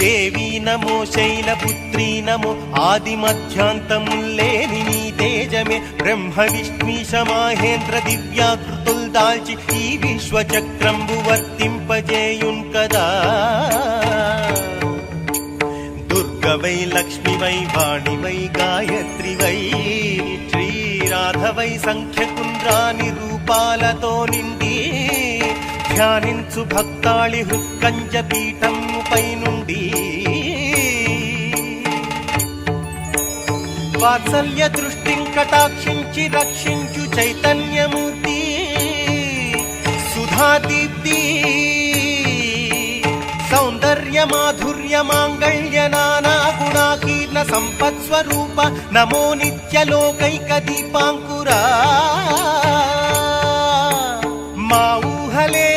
దేవీ నమో శైలపుత్రీ నమో ఆదిమధ్యాంతముల్లేని నీ తేజమే బ్రహ్మ విష్ణీశ మహేంద్ర దివ్యాకృతుల్ దాల్చి ఈ విశ్వచక్రంబు వర్తింపజేయున్ కదా. దుర్గవై లక్ష్మివై వాణివై గాయత్రివై శ్రీరాధవై సంఖ్యకుంద్రాని రూపాలతో నిండి ధ్యానించు భక్తాళి హృత్కంజ పీఠముపై నుండి వాత్సల్య దృష్టిం కటాక్షించి రక్షించు చైతన్యమూర్తి సుధాదీప్తి సౌందర్య మాధుర్య మాంగళ్య నానా గుణాకీర్ణ సంపత్స్వరూప నమో నిత్యలోకైక దీపాంకురా. మా ఊహలే